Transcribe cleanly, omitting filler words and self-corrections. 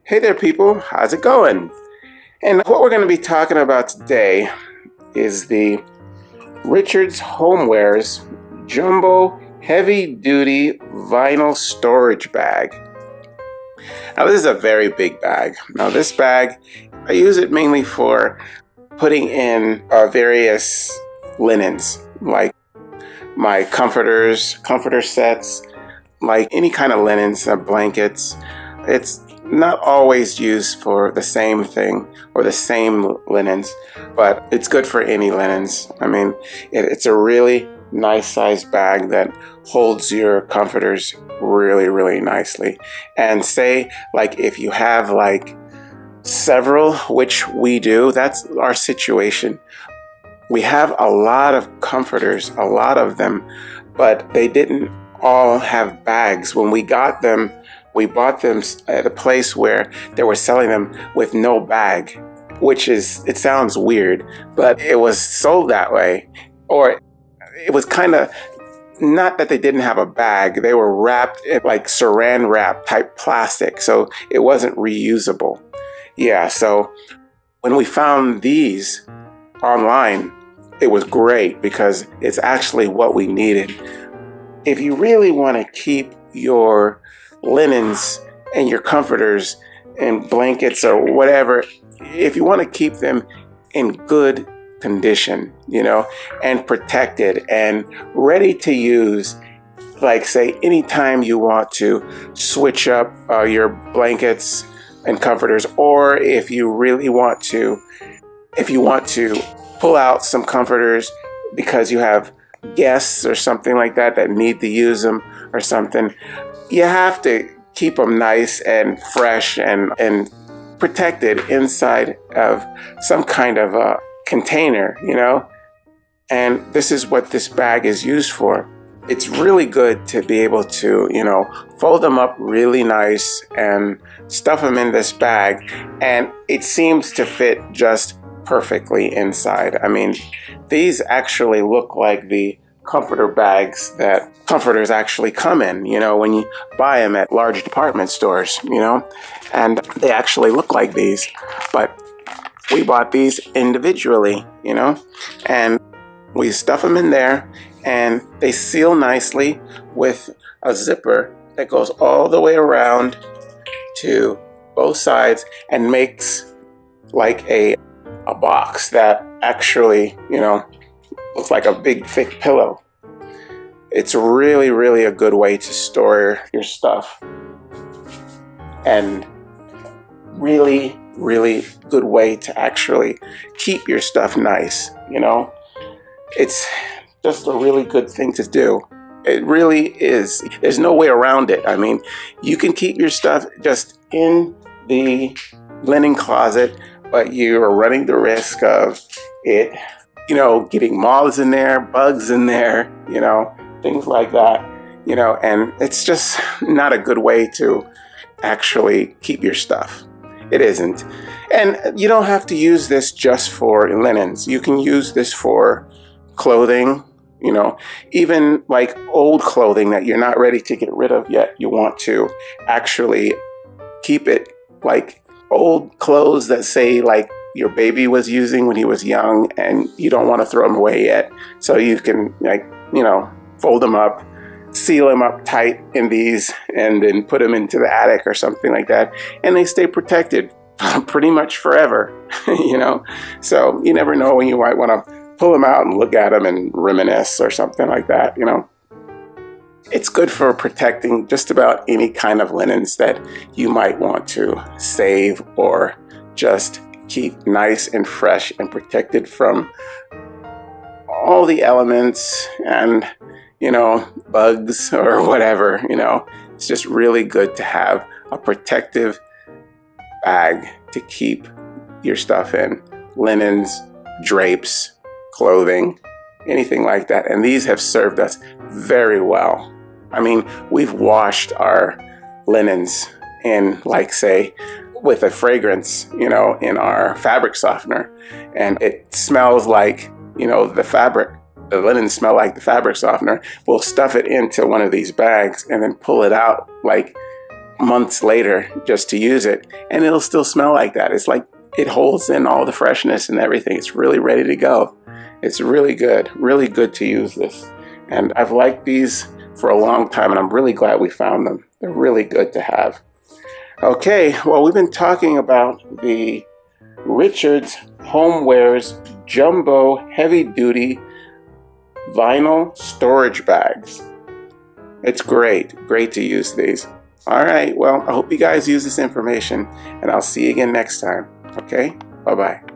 Hey there, people. How's it going? And what we're going to be talking about today is the Richards Homewares Jumbo Heavy Duty Vinyl Storage Bag. Now, this is a very big bag. Now, this bag, I use it mainly for putting in various linens, like my comforter sets, like any kind of linens, blankets. It's not always used for the same thing or the same linens, but it's good for any linens. I mean, it's a really nice sized bag that holds your comforters really, really nicely. And say, like, if you have like several, which we do, that's our situation. We have a lot of comforters, a lot of them, but they didn't all have bags. When we got them, we bought them at a place where they were selling them with no bag, which is, it sounds weird, but it was sold that way. Or it was kind of, not that they didn't have a bag, they were wrapped in like saran wrap type plastic, so it wasn't reusable. Yeah, so when we found these online, it was great because it's actually what we needed. If you really want to keep your linens and your comforters and blankets or whatever, if you want to keep them in good condition, and protected and ready to use, like say anytime you want to switch up your blankets and comforters, or if you want to pull out some comforters because you have guests or something like that need to use them or something, you have to keep them nice and fresh and protected inside of some kind of a container, and this is what this bag is used for. It's really good to be able to, fold them up really nice and stuff them in this bag, and it seems to fit just perfectly inside. I mean, these actually look like the comforter bags that comforters actually come in, when you buy them at large department stores, and they actually look like these. But we bought these individually, and we stuff them in there, and they seal nicely with a zipper that goes all the way around to both sides and makes like a box that actually, looks like a big thick pillow. It's really, really a good way to store your stuff, and really, really good way to actually keep your stuff nice. It's just a really good thing to do. It really is. There's no way around it. I mean, you can keep your stuff just in the linen closet, but you are running the risk of it, getting moths in there, bugs in there, things like that, and it's just not a good way to actually keep your stuff. It isn't. And you don't have to use this just for linens. You can use this for clothing, even like old clothing that you're not ready to get rid of yet. You want to actually keep it, like old clothes that say like your baby was using when he was young, and you don't want to throw them away yet. So you can fold them up, seal them up tight in these, and then put them into the attic or something like that. And they stay protected pretty much forever, So you never know when you might want to pull them out and look at them and reminisce or something like that, It's good for protecting just about any kind of linens that you might want to save or just keep nice and fresh and protected from all the elements and, bugs or whatever, It's just really good to have a protective bag to keep your stuff in. Linens, drapes, clothing, anything like that. And these have served us very well. I mean, we've washed our linens in, like, say, with a fragrance, in our fabric softener. And it smells like, the fabric. The linen smell like the fabric softener. We'll stuff it into one of these bags and then pull it out like months later just to use it, and it'll still smell like that. It's like it holds in all the freshness and everything. It's really ready to go. It's really good to use this. And I've liked these for a long time, and I'm really glad we found them. They're really good to have. Okay, well, we've been talking about the Richards Homewares Jumbo Heavy Duty Vinyl Storage Bags. It's great to use these. All right, well, I hope you guys use this information, and I'll see you again next time. Okay, bye-bye.